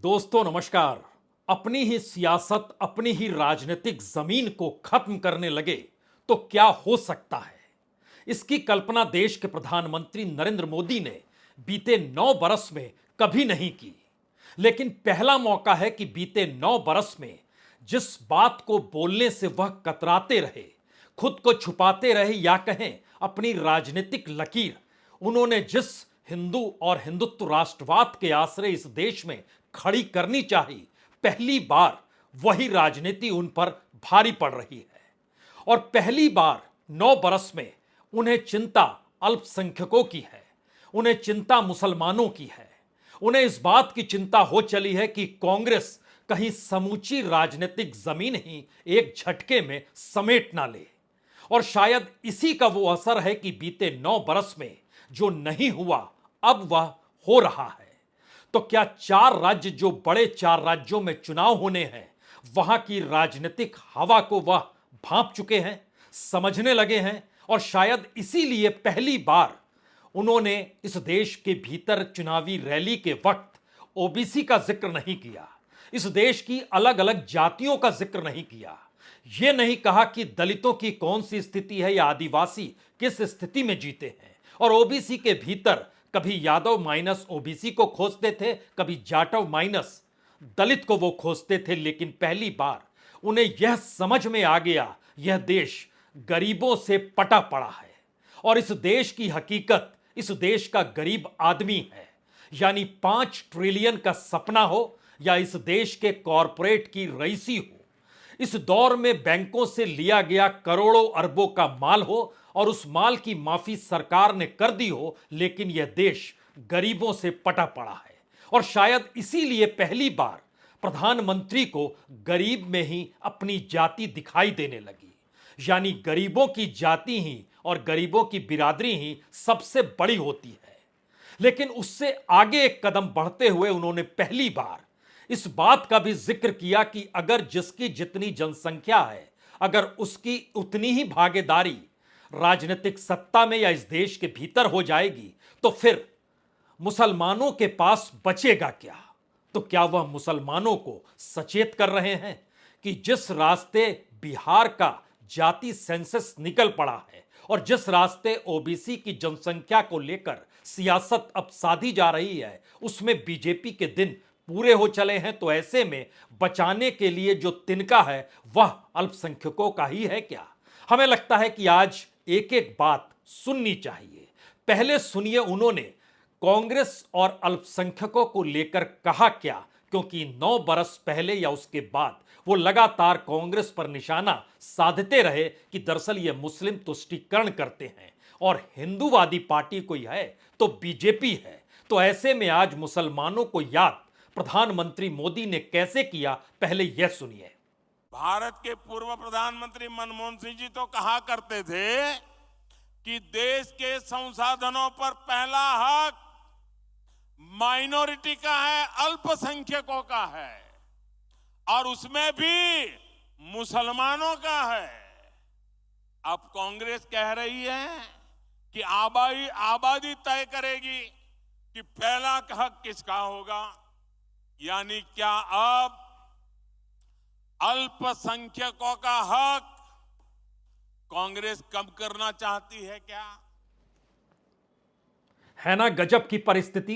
दोस्तों नमस्कार। अपनी ही सियासत, अपनी ही राजनीतिक जमीन को खत्म करने लगे तो क्या हो सकता है, इसकी कल्पना देश के प्रधानमंत्री नरेंद्र मोदी ने बीते 9 बरस में कभी नहीं की। लेकिन पहला मौका है कि बीते 9 बरस में जिस बात को बोलने से वह कतराते रहे, खुद को छुपाते रहे या कहें अपनी राजनीतिक लकीर, उन्होंने जिस हिंदू और हिंदुत्व राष्ट्रवाद के आश्रय इस देश में खड़ी करनी चाहिए, पहली बार वही राजनीति उन पर भारी पड़ रही है। और पहली बार 9 बरस में उन्हें चिंता अल्पसंख्यकों की है, उन्हें चिंता मुसलमानों की है, उन्हें इस बात की चिंता हो चली है कि कांग्रेस कहीं समूची राजनीतिक जमीन ही एक झटके में समेट ना ले। और शायद इसी का वो असर है कि बीते 9 बरस में जो नहीं हुआ अब वह हो रहा है। तो क्या 4 राज्य, जो बड़े 4 राज्यों में चुनाव होने हैं, वहां की राजनीतिक हवा को वह भांप चुके हैं, समझने लगे हैं? और शायद इसीलिए पहली बार उन्होंने इस देश के भीतर चुनावी रैली के वक्त ओबीसी का जिक्र नहीं किया, इस देश की अलग अलग जातियों का जिक्र नहीं किया, यह नहीं कहा कि दलितों की कौन सी स्थिति है या आदिवासी किस स्थिति में जीते हैं। और ओबीसी के भीतर कभी यादव माइनस ओबीसी को खोजते थे, कभी जाटव माइनस दलित को वो खोजते थे। लेकिन पहली बार उन्हें यह समझ में आ गया, यह देश गरीबों से पटा पड़ा है और इस देश की हकीकत, इस देश का गरीब आदमी है। यानी 5 ट्रिलियन का सपना हो या इस देश के कॉरपोरेट की रईसी हो, इस दौर में बैंकों से लिया गया करोड़ों अरबों का माल हो और उस माल की माफी सरकार ने कर दी हो, लेकिन यह देश गरीबों से पटा पड़ा है। और शायद इसीलिए पहली बार प्रधानमंत्री को गरीब में ही अपनी जाति दिखाई देने लगी। यानी गरीबों की जाति ही और गरीबों की बिरादरी ही सबसे बड़ी होती है। लेकिन उससे आगे एक कदम बढ़ते हुए उन्होंने पहली बार इस बात का भी जिक्र किया कि अगर जिसकी जितनी जनसंख्या है, अगर उसकी उतनी ही भागीदारी राजनीतिक सत्ता में या इस देश के भीतर हो जाएगी तो फिर मुसलमानों के पास बचेगा क्या। तो क्या वह मुसलमानों को सचेत कर रहे हैं कि जिस रास्ते बिहार का जाति सेंसस निकल पड़ा है और जिस रास्ते ओबीसी की जनसंख्या को लेकर सियासत अब साधी जा रही है, उसमें बीजेपी के दिन पूरे हो चले हैं। तो ऐसे में बचाने के लिए जो तिनका है वह अल्पसंख्यकों का ही है क्या? हमें लगता है कि आज एक एक बात सुननी चाहिए। पहले सुनिए उन्होंने कांग्रेस और अल्पसंख्यकों को लेकर कहा क्या, क्योंकि 9 बरस पहले या उसके बाद वो लगातार कांग्रेस पर निशाना साधते रहे कि दरअसल ये मुस्लिम तुष्टीकरण करते हैं और हिंदूवादी पार्टी कोई है तो बीजेपी है। तो ऐसे में आज मुसलमानों को याद प्रधानमंत्री मोदी ने कैसे किया, पहले यह सुनिए। भारत के पूर्व प्रधानमंत्री मनमोहन सिंह जी तो कहा करते थे कि देश के संसाधनों पर पहला हक माइनॉरिटी का है, अल्पसंख्यकों का है और उसमें भी मुसलमानों का है। अब कांग्रेस कह रही है कि आबादी तय करेगी कि पहला हक किसका होगा। यानी क्या अब अल्पसंख्यकों का हक कांग्रेस कम करना चाहती है क्या? है ना गजब की परिस्थिति।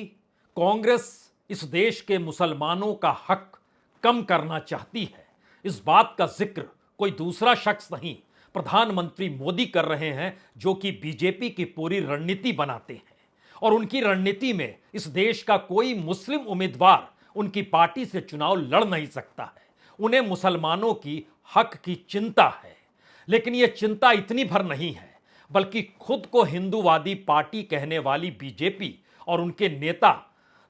कांग्रेस इस देश के मुसलमानों का हक कम करना चाहती है। इस बात का जिक्र कोई दूसरा शख्स नहीं, प्रधानमंत्री मोदी कर रहे हैं, जो कि बीजेपी की पूरी रणनीति बनाते हैं। और उनकी रणनीति में इस देश का कोई मुस्लिम उम्मीदवार उनकी पार्टी से चुनाव लड़ नहीं सकता है। उन्हें मुसलमानों की हक की चिंता है। लेकिन यह चिंता इतनी भर नहीं है, बल्कि खुद को हिंदूवादी पार्टी कहने वाली बीजेपी और उनके नेता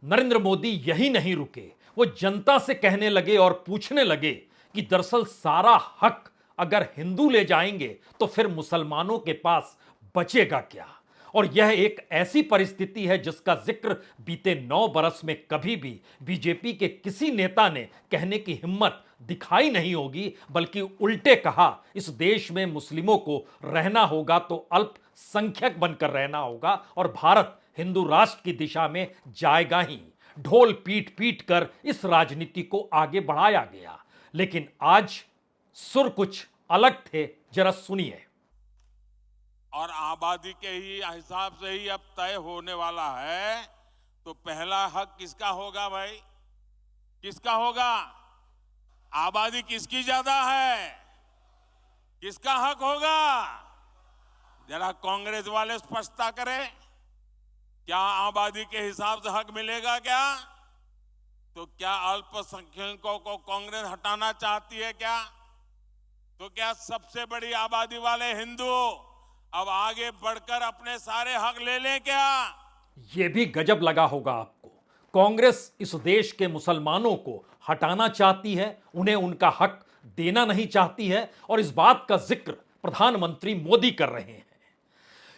नरेंद्र मोदी यही नहीं रुके, वो जनता से कहने लगे और पूछने लगे कि दरअसल सारा हक अगर हिंदू ले जाएंगे तो फिर मुसलमानों के पास बचेगा क्या। और यह एक ऐसी परिस्थिति है जिसका जिक्र बीते 9 बरस में कभी भी बीजेपी के किसी नेता ने कहने की हिम्मत दिखाई नहीं होगी, बल्कि उल्टे कहा इस देश में मुस्लिमों को रहना होगा तो अल्पसंख्यक बनकर रहना होगा और भारत हिंदू राष्ट्र की दिशा में जाएगा ही। ढोल पीट पीट कर इस राजनीति को आगे बढ़ाया गया। लेकिन आज सुर कुछ अलग थे, जरा सुनिए। और आबादी के ही हिसाब से ही अब तय होने वाला है, तो पहला हक किसका होगा भाई? किसका होगा? आबादी किसकी ज्यादा है? किसका हक होगा? जरा कांग्रेस वाले स्पष्टता करें। क्या आबादी के हिसाब से हक मिलेगा क्या? तो क्या अल्पसंख्यकों को कांग्रेस हटाना चाहती है क्या? तो क्या सबसे बड़ी आबादी वाले हिंदू अब आगे बढ़कर अपने सारे हक ले लें क्या? यह भी गजब लगा होगा आपको। कांग्रेस इस देश के मुसलमानों को हटाना चाहती है, उन्हें उनका हक देना नहीं चाहती है, और इस बात का जिक्र प्रधानमंत्री मोदी कर रहे हैं।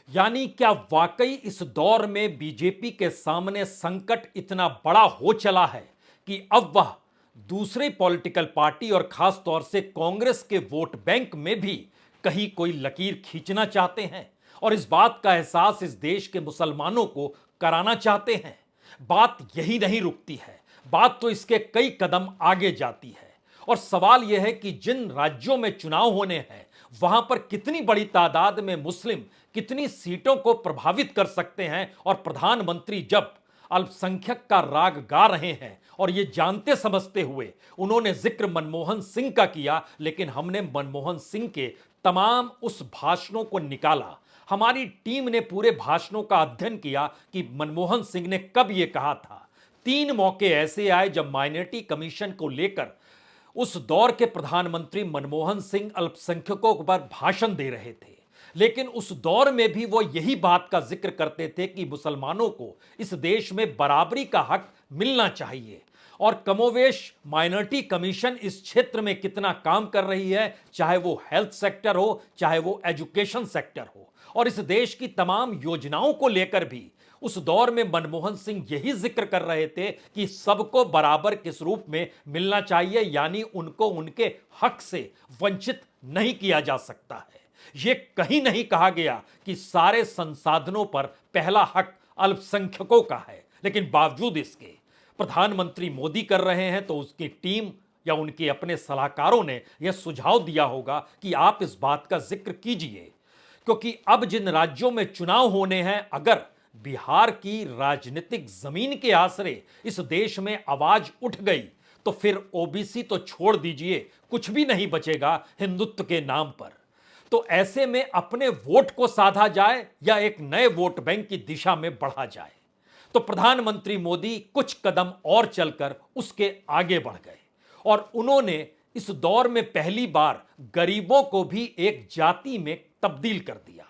यानी क्या वाकई इस दौर में बीजेपी के सामने संकट इतना बड़ा हो चला है कि अब वह दूसरे पॉलिटिकल पार्टी और खास तौर से कांग्रेस के वोट बैंक में भी कहीं कोई लकीर खींचना चाहते हैं और इस बात का एहसास इस देश के मुसलमानों को कराना चाहते हैं? बात यही नहीं रुकती है, बात तो इसके कई कदम आगे जाती है। और सवाल यह है कि जिन राज्यों में चुनाव होने हैं वहां पर कितनी बड़ी तादाद में मुस्लिम कितनी सीटों को प्रभावित कर सकते हैं। और प्रधानमंत्री जब अल्पसंख्यक का राग गा रहे हैं और ये जानते समझते हुए उन्होंने जिक्र मनमोहन सिंह का किया, लेकिन हमने मनमोहन सिंह के तमाम उस भाषणों को निकाला। हमारी टीम ने पूरे भाषणों का अध्ययन किया कि मनमोहन सिंह ने कब यह कहा था। 3 मौके ऐसे आए जब माइनॉरिटी कमीशन को लेकर उस दौर के प्रधानमंत्री मनमोहन सिंह अल्पसंख्यकों पर भाषण दे रहे थे, लेकिन उस दौर में भी वो यही बात का जिक्र करते थे कि मुसलमानों को इस देश में बराबरी का हक मिलना चाहिए। और कमोवेश माइनॉरिटी कमीशन इस क्षेत्र में कितना काम कर रही है, चाहे वो हेल्थ सेक्टर हो, चाहे वो एजुकेशन सेक्टर हो, और इस देश की तमाम योजनाओं को लेकर भी उस दौर में मनमोहन सिंह यही जिक्र कर रहे थे कि सबको बराबर किस रूप में मिलना चाहिए, यानी उनको उनके हक से वंचित नहीं किया जा सकता है। यह कहीं नहीं कहा गया कि सारे संसाधनों पर पहला हक अल्पसंख्यकों का है, लेकिन बावजूद इसके प्रधानमंत्री मोदी कर रहे हैं, तो उसकी टीम या उनके अपने सलाहकारों ने यह सुझाव दिया होगा कि आप इस बात का जिक्र कीजिए, क्योंकि अब जिन राज्यों में चुनाव होने हैं, अगर बिहार की राजनीतिक जमीन के आसरे इस देश में आवाज उठ गई तो फिर ओबीसी तो छोड़ दीजिए, कुछ भी नहीं बचेगा हिंदुत्व के नाम पर। तो ऐसे में अपने वोट को साधा जाए या एक नए वोट बैंक की दिशा में बढ़ा जाए। तो प्रधानमंत्री मोदी कुछ कदम और चलकर उसके आगे बढ़ गए और उन्होंने इस दौर में पहली बार गरीबों को भी एक जाति में तब्दील कर दिया।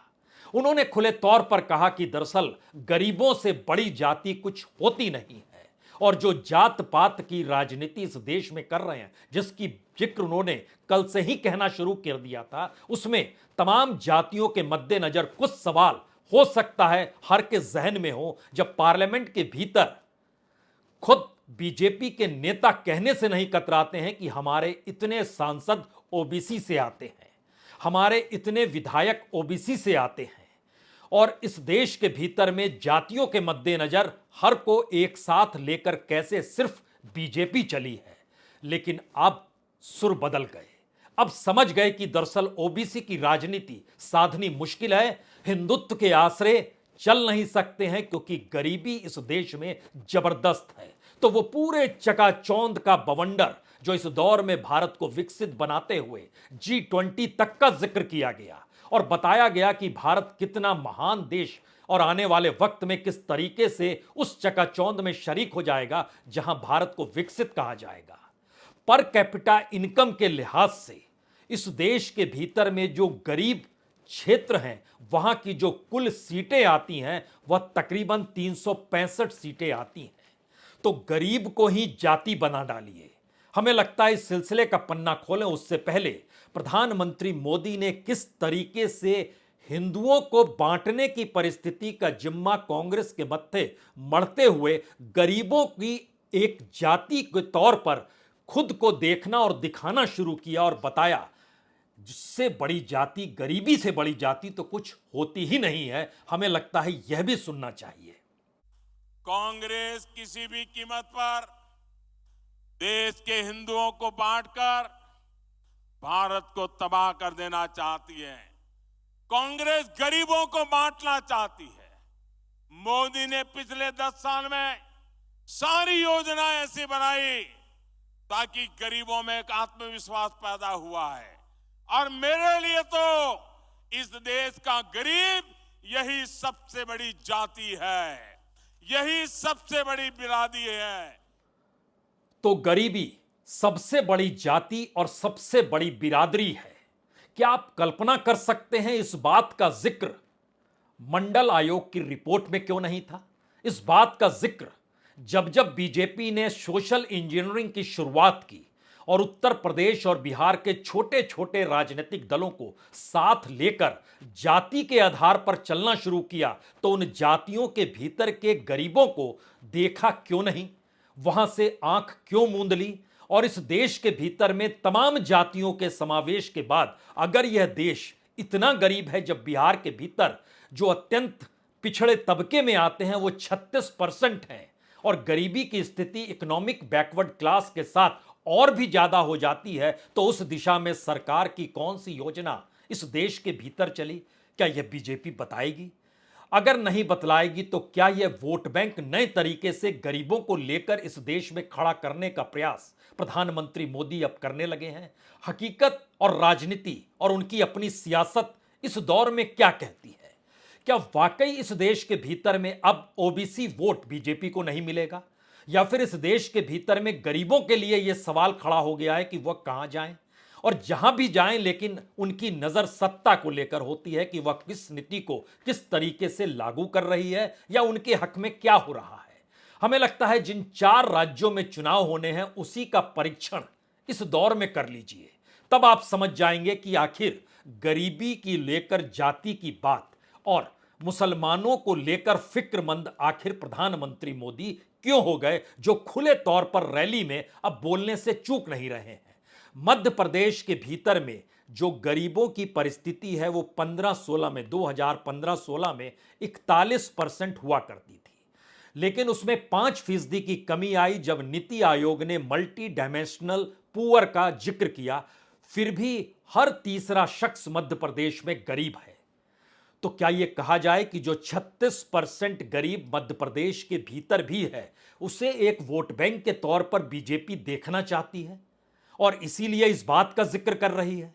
उन्होंने खुले तौर पर कहा कि दरअसल गरीबों से बड़ी जाति कुछ होती नहीं है, और जो जात पात की राजनीति इस देश में कर रहे हैं, जिसकी जिक्र उन्होंने कल से ही कहना शुरू कर दिया था, उसमें तमाम जातियों के मद्देनजर कुछ सवाल हो सकता है हर के जहन में हो, जब पार्लियामेंट के भीतर खुद बीजेपी के नेता कहने से नहीं कतराते हैं कि हमारे इतने सांसद ओबीसी से आते हैं, हमारे इतने विधायक ओबीसी से आते हैं, और इस देश के भीतर में जातियों के मद्देनजर हर को एक साथ लेकर कैसे सिर्फ बीजेपी चली है। लेकिन अब सुर बदल गए, अब समझ गए कि दरअसल ओबीसी की राजनीति साधनी मुश्किल है, हिंदुत्व के आसरे चल नहीं सकते हैं, क्योंकि गरीबी इस देश में जबरदस्त है। तो वो पूरे चकाचौंध का बवंडर जो इस दौर में भारत को विकसित बनाते हुए G20 तक का जिक्र किया गया और बताया गया कि भारत कितना महान देश और आने वाले वक्त में किस तरीके से उस चकाचौंध में शरीक हो जाएगा जहां भारत को विकसित कहा जाएगा। पर कैपिटा इनकम के लिहाज से इस देश के भीतर में जो गरीब क्षेत्र हैं, वहां की जो कुल सीटें आती हैं वह तकरीबन 365 सीटें आती हैं। तो गरीब को ही जाति बना डालिए। हमें लगता है इस सिलसिले का पन्ना खोलें उससे पहले प्रधानमंत्री मोदी ने किस तरीके से हिंदुओं को बांटने की परिस्थिति का जिम्मा कांग्रेस के मत्थे मढ़ते हुए गरीबों की एक जाति के तौर पर खुद को देखना और दिखाना शुरू किया और बताया जिससे बड़ी जाति, गरीबी से बड़ी जाति तो कुछ होती ही नहीं है। हमें लगता है यह भी सुनना चाहिए। कांग्रेस किसी भी कीमत पर देश के हिंदुओं को बांटकर भारत को तबाह कर देना चाहती है। कांग्रेस गरीबों को बांटना चाहती है। मोदी ने पिछले 10 साल में सारी योजनाएं ऐसी बनाई ताकि गरीबों में एक आत्मविश्वास पैदा हुआ है। और मेरे लिए तो इस देश का गरीब यही सबसे बड़ी जाति है, यही सबसे बड़ी बिरादरी है। तो गरीबी सबसे बड़ी जाति और सबसे बड़ी बिरादरी है। क्या आप कल्पना कर सकते हैं इस बात का जिक्र मंडल आयोग की रिपोर्ट में क्यों नहीं था? इस बात का जिक्र जब जब बीजेपी ने सोशल इंजीनियरिंग की शुरुआत की और उत्तर प्रदेश और बिहार के छोटे छोटे राजनीतिक दलों को साथ लेकर जाति के आधार पर चलना शुरू किया, तो उन जातियों के भीतर के गरीबों को देखा क्यों नहीं? वहां से आंख क्यों मूंद ली? और इस देश के भीतर में तमाम जातियों के समावेश के बाद अगर यह देश इतना गरीब है, जब बिहार के भीतर जो अत्यंत पिछड़े तबके में आते हैं वो 36% हैं और गरीबी की स्थिति इकोनॉमिक बैकवर्ड क्लास के साथ और भी ज्यादा हो जाती है, तो उस दिशा में सरकार की कौन सी योजना इस देश के भीतर चली? क्या यह बीजेपी बताएगी? अगर नहीं बतलाएगी तो क्या यह वोट बैंक नए तरीके से गरीबों को लेकर इस देश में खड़ा करने का प्रयास प्रधानमंत्री मोदी अब करने लगे हैं? हकीकत और राजनीति और उनकी अपनी सियासत इस दौर में क्या कहती है? क्या वाकई इस देश के भीतर में अब ओबीसी वोट बीजेपी को नहीं मिलेगा, या फिर इस देश के भीतर में गरीबों के लिए यह सवाल खड़ा हो गया है कि वह कहां जाएं? और जहां भी जाएं लेकिन उनकी नजर सत्ता को लेकर होती है कि वह किस नीति को किस तरीके से लागू कर रही है या उनके हक में क्या हो रहा है। हमें लगता है जिन 4 राज्यों में चुनाव होने हैं उसी का परीक्षण इस दौर में कर लीजिए, तब आप समझ जाएंगे कि आखिर गरीबी की लेकर जाति की बात और मुसलमानों को लेकर फिक्रमंद आखिर प्रधानमंत्री मोदी क्यों हो गए, जो खुले तौर पर रैली में अब बोलने से चूक नहीं रहे हैं। मध्य प्रदेश के भीतर में जो गरीबों की परिस्थिति है वो 15-16 में 2015-16 में 41% हुआ करती थी, लेकिन उसमें 5% की कमी आई जब नीति आयोग ने मल्टी डायमेंशनल पुअर का जिक्र किया। फिर भी हर तीसरा शख्स मध्य प्रदेश में गरीब है। तो क्या यह कहा जाए कि जो 36% गरीब मध्य प्रदेश के भीतर भी है, उसे एक वोट बैंक के तौर पर बीजेपी देखना चाहती है और इसीलिए इस बात का जिक्र कर रही है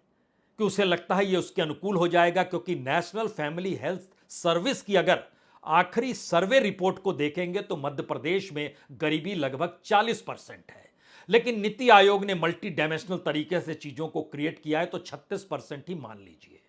कि उसे लगता है यह उसके अनुकूल हो जाएगा, क्योंकि नेशनल फैमिली हेल्थ सर्विस की अगर आखिरी सर्वे रिपोर्ट को देखेंगे तो मध्य प्रदेश में गरीबी लगभग 40% है, लेकिन नीति आयोग ने मल्टी डायमेंशनल तरीके से चीजों को क्रिएट किया है तो 36% ही मान लीजिए।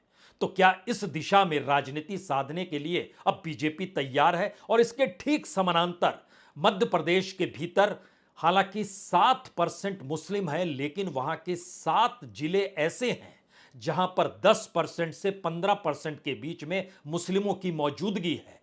तो क्या इस दिशा में राजनीति साधने के लिए अब बीजेपी तैयार है? और इसके ठीक समानांतर मध्य प्रदेश के भीतर हालांकि 7% मुस्लिम है, लेकिन वहां के 7 जिले ऐसे हैं जहां पर 10% से 15% के बीच में मुस्लिमों की मौजूदगी है।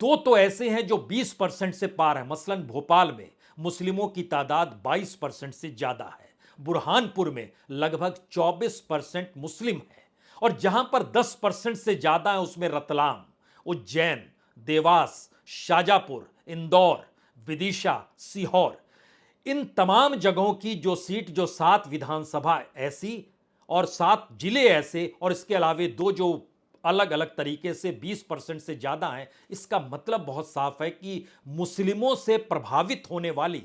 2 तो ऐसे हैं जो 20% से पार है। मसलन भोपाल में मुस्लिमों की तादाद 22% से ज्यादा है, बुरहानपुर में लगभग 24% मुस्लिम है, और जहां पर 10% से ज्यादा है उसमें रतलाम, उज्जैन, देवास, शाजापुर, इंदौर, विदिशा, सीहोर, इन तमाम जगहों की जो सीट, जो 7 विधानसभा ऐसी और 7 जिले ऐसे, और इसके अलावे 2 जो अलग अलग तरीके से 20% से ज्यादा हैं, इसका मतलब बहुत साफ है कि मुस्लिमों से प्रभावित होने वाली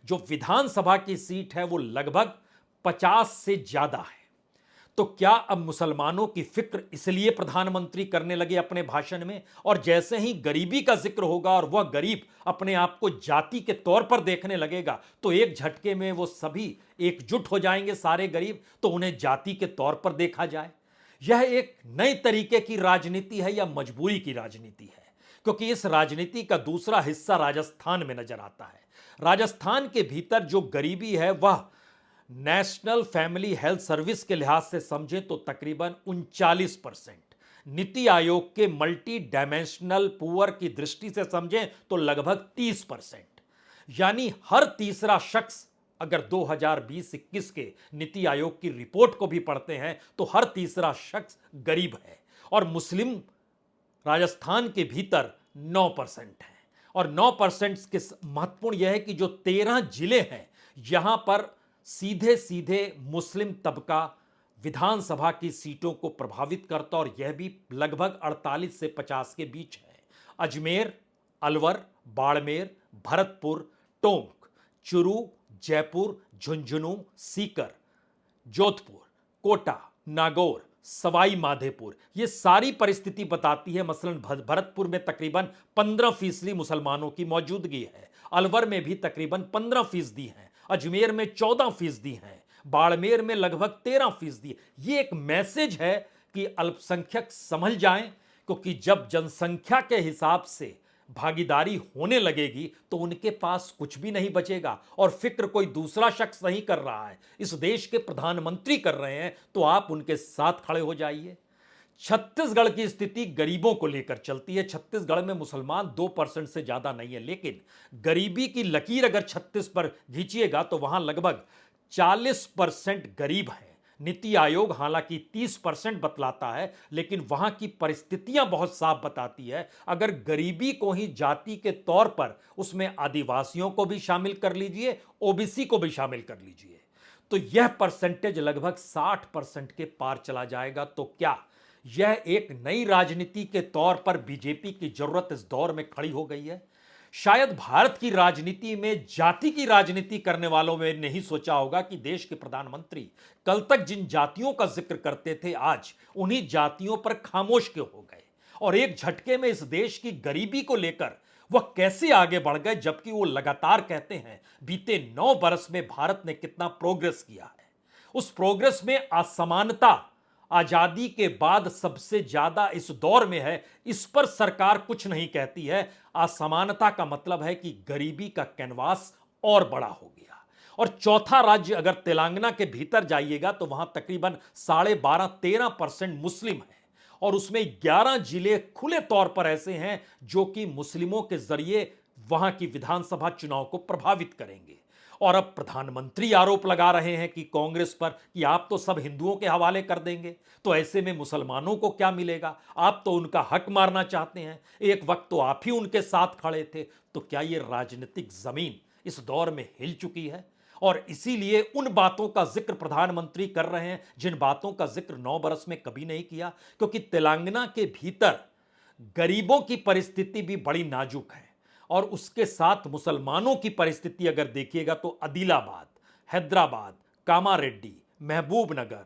जो विधानसभा की सीट है वो लगभग 50 से ज्यादा है। तो क्या अब मुसलमानों की फिक्र इसलिए प्रधानमंत्री करने लगे अपने भाषण में? और जैसे ही गरीबी का जिक्र होगा और वह गरीब अपने आप को जाति के तौर पर देखने लगेगा तो एक झटके में वो सभी एकजुट हो जाएंगे, सारे गरीब, तो उन्हें जाति के तौर पर देखा जाए। यह एक नए तरीके की राजनीति है या मजबूरी की राजनीति है? क्योंकि इस राजनीति का दूसरा हिस्सा राजस्थान में नजर आता है। राजस्थान के भीतर जो गरीबी है वह नेशनल फैमिली हेल्थ सर्विस के लिहाज से समझें तो तकरीबन 39%, नीति आयोग के मल्टी डायमेंशनल पुअर की दृष्टि से समझें तो लगभग 30%, यानी हर तीसरा शख्स, अगर 2020-21 के नीति आयोग की रिपोर्ट को भी पढ़ते हैं तो हर तीसरा शख्स गरीब है, और मुस्लिम राजस्थान के भीतर 9% है। और 9% के महत्वपूर्ण यह है कि जो 13 जिले हैं यहां पर सीधे सीधे मुस्लिम तबका विधानसभा की सीटों को प्रभावित करता, और यह भी लगभग 48 से 50 के बीच है। अजमेर, अलवर, बाड़मेर, भरतपुर, टोंक, चुरू, जयपुर, झुंझुनू, सीकर, जोधपुर, कोटा, नागौर, सवाई माधोपुर, ये सारी परिस्थिति बताती है। मसलन भरतपुर में तकरीबन 15% मुसलमानों की मौजूदगी है, अलवर में भी तकरीबन 15% है, अजमेर में 14% है, बाड़मेर में लगभग 13%। ये एक मैसेज है कि अल्पसंख्यक समझ जाएं, क्योंकि जब जनसंख्या के हिसाब से भागीदारी होने लगेगी तो उनके पास कुछ भी नहीं बचेगा, और फिक्र कोई दूसरा शख्स नहीं कर रहा है, इस देश के प्रधानमंत्री कर रहे हैं, तो आप उनके साथ खड़े हो जाइए। छत्तीसगढ़ की स्थिति गरीबों को लेकर चलती है। छत्तीसगढ़ में मुसलमान 2% से ज्यादा नहीं है, लेकिन गरीबी की लकीर अगर 36 पर खींचिएगा तो वहां लगभग 40% गरीब हैं। नीति आयोग हालांकि 30% बतलाता है, लेकिन वहां की परिस्थितियां बहुत साफ बताती है। अगर गरीबी को ही जाति के तौर पर, उसमें आदिवासियों को भी शामिल कर लीजिए, ओबीसी को भी शामिल कर लीजिए, तो यह परसेंटेज लगभग 60% के पार चला जाएगा। तो क्या यह एक नई राजनीति के तौर पर बीजेपी की जरूरत इस दौर में खड़ी हो गई है? शायद भारत की राजनीति में जाति की राजनीति करने वालों में नहीं सोचा होगा कि देश के प्रधानमंत्री कल तक जिन जातियों का जिक्र करते थे, आज उन्हीं जातियों पर खामोश क्यों हो गए, और एक झटके में इस देश की गरीबी को लेकर वह कैसे आगे बढ़ गए, जबकि वो लगातार कहते हैं बीते 9 बरस में भारत ने कितना प्रोग्रेस किया है। उस प्रोग्रेस में असमानता आजादी के बाद सबसे ज्यादा इस दौर में है, इस पर सरकार कुछ नहीं कहती है। असमानता का मतलब है कि गरीबी का कैनवास और बड़ा हो गया। और चौथा राज्य अगर तेलंगाना के भीतर जाइएगा तो वहां तकरीबन 12.5-13% मुस्लिम है, और उसमें 11 जिले खुले तौर पर ऐसे हैं जो कि मुस्लिमों के जरिए वहां की विधानसभा चुनाव को प्रभावित करेंगे। और अब प्रधानमंत्री आरोप लगा रहे हैं कि कांग्रेस पर कि आप तो सब हिंदुओं के हवाले कर देंगे, तो ऐसे में मुसलमानों को क्या मिलेगा? आप तो उनका हक मारना चाहते हैं, एक वक्त तो आप ही उनके साथ खड़े थे। तो क्या ये राजनीतिक जमीन इस दौर में हिल चुकी है? और इसीलिए उन बातों का जिक्र प्रधानमंत्री कर रहे हैं जिन बातों का जिक्र 9 बरस में कभी नहीं किया, क्योंकि तेलंगाना के भीतर गरीबों की परिस्थिति भी बड़ी नाजुक है। और उसके साथ मुसलमानों की परिस्थिति अगर देखिएगा तो आदिलाबाद, हैदराबाद, कामारेड्डी, महबूबनगर,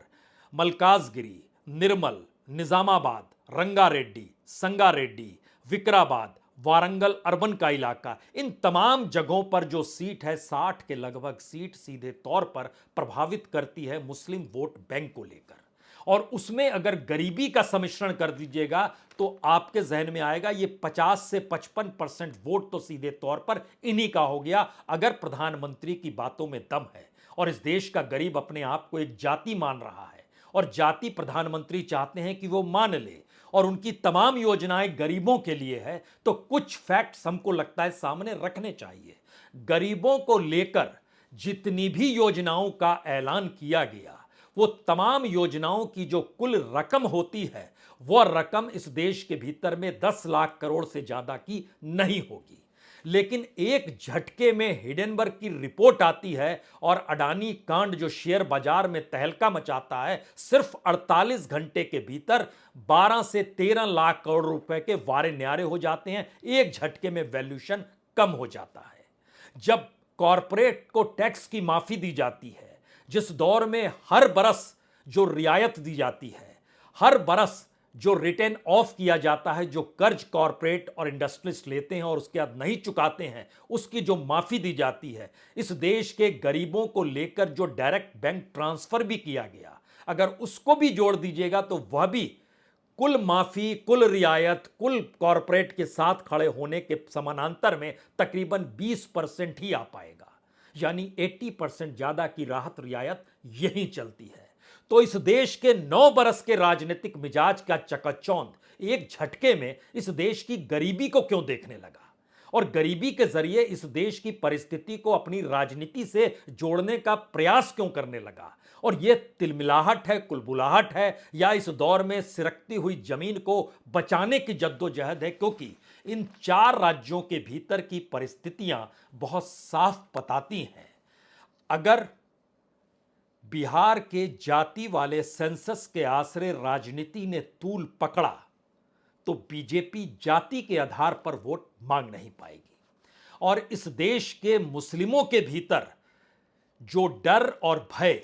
मलकाजगिरी, निर्मल, निजामाबाद, रंगारेड्डी, संगारेड्डी, विकाराबाद, वारंगल अर्बन का इलाका, इन तमाम जगहों पर जो सीट है 60 के लगभग सीट सीधे तौर पर प्रभावित करती है मुस्लिम वोट बैंक को लेकर। और उसमें अगर गरीबी का सम्मिश्रण कर दीजिएगा तो आपके जहन में आएगा ये 50 से 55% वोट तो सीधे तौर पर इन्हीं का हो गया, अगर प्रधानमंत्री की बातों में दम है। और इस देश का गरीब अपने आप को एक जाति मान रहा है, और जाति प्रधानमंत्री चाहते हैं कि वो मान ले, और उनकी तमाम योजनाएं गरीबों के लिए है। तो कुछ फैक्ट्स हमको लगता है सामने रखने चाहिए। गरीबों को लेकर जितनी भी योजनाओं का ऐलान किया गया, वो तमाम योजनाओं की जो कुल रकम होती है, वह रकम इस देश के भीतर में 10 लाख करोड़ से ज्यादा की नहीं होगी। लेकिन एक झटके में हिडेनबर्ग की रिपोर्ट आती है और अडानी कांड जो शेयर बाजार में तहलका मचाता है, सिर्फ 48 घंटे के भीतर 12 से 13 लाख करोड़ रुपए के वारे न्यारे हो जाते हैं। एक झटके में वैल्यूएशन कम हो जाता है। जब कॉरपोरेट को टैक्स की माफी दी जाती है, जिस दौर में हर बरस जो रियायत दी जाती है, हर बरस जो रिटर्न ऑफ किया जाता है, जो कर्ज कॉरपोरेट और इंडस्ट्रियलिस्ट लेते हैं और उसके बाद नहीं चुकाते हैं, उसकी जो माफी दी जाती है, इस देश के गरीबों को लेकर जो डायरेक्ट बैंक ट्रांसफर भी किया गया, अगर उसको भी जोड़ दीजिएगा तो वह भी कुल माफी, कुल रियायत, कुल कॉरपोरेट के साथ खड़े होने के समानांतर में तकरीबन 20% ही आ पाएगा। यानी 80% ज्यादा की राहत रियायत यहीं चलती है। तो इस देश के 9 बरस के राजनीतिक मिजाज का चकाचौंध एक झटके में इस देश की गरीबी को क्यों देखने लगा? और गरीबी के जरिए इस देश की परिस्थिति को अपनी राजनीति से जोड़ने का प्रयास क्यों करने लगा? और यह तिलमिलाहट है, कुलबुलाहट है, या इस दौर में सिरकती हुई जमीन को बचाने की जद्दोजहद है? क्योंकि इन 4 राज्यों के भीतर की परिस्थितियां बहुत साफ बताती हैं। अगर बिहार के जाति वाले सेंसस के आसरे राजनीति ने तूल पकड़ा तो बीजेपी जाति के आधार पर वोट मांग नहीं पाएगी। और इस देश के मुस्लिमों के भीतर जो डर और भय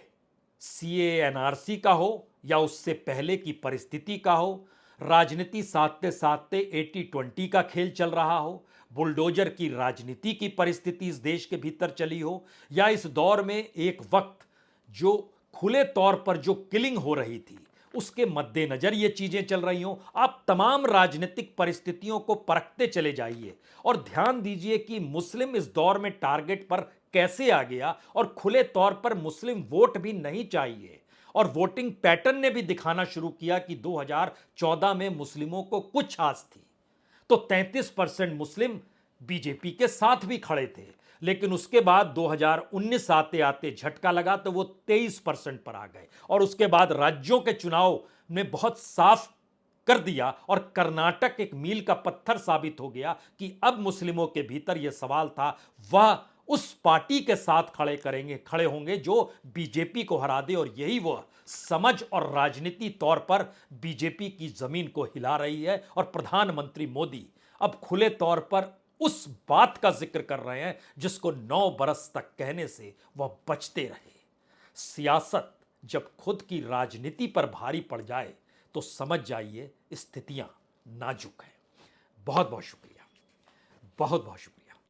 सीए एनआरसी का हो या उससे पहले की परिस्थिति का हो, राजनीति साधते साधते 80-20 का खेल चल रहा हो, बुलडोजर की राजनीति की परिस्थिति इस देश के भीतर चली हो, या इस दौर में एक वक्त जो खुले तौर पर जो किलिंग हो रही थी उसके मद्देनजर ये चीजें चल रही हों, आप तमाम राजनीतिक परिस्थितियों को परखते चले जाइए और ध्यान दीजिए कि मुस्लिम इस दौर में टारगेट पर कैसे आ गया। और खुले तौर पर मुस्लिम वोट भी नहीं चाहिए, और वोटिंग पैटर्न ने भी दिखाना शुरू किया कि 2014 में मुस्लिमों को कुछ आस थी तो 33% मुस्लिम बीजेपी के साथ भी खड़े थे, लेकिन उसके बाद 2019 आते आते झटका लगा तो वो 23% पर आ गए, और उसके बाद राज्यों के चुनाव ने बहुत साफ कर दिया और कर्नाटक एक मील का पत्थर साबित हो गया कि अब मुस्लिमों के भीतर यह सवाल था, वह उस पार्टी के साथ खड़े होंगे जो बीजेपी को हरा दे। और यही वह समझ और राजनीति तौर पर बीजेपी की जमीन को हिला रही है। और प्रधानमंत्री मोदी अब खुले तौर पर उस बात का जिक्र कर रहे हैं जिसको 9 बरस तक कहने से वह बचते रहे। सियासत जब खुद की राजनीति पर भारी पड़ जाए तो समझ जाइए स्थितियां नाजुक हैं। बहुत बहुत शुक्रिया, बहुत बहुत शुक्रिया।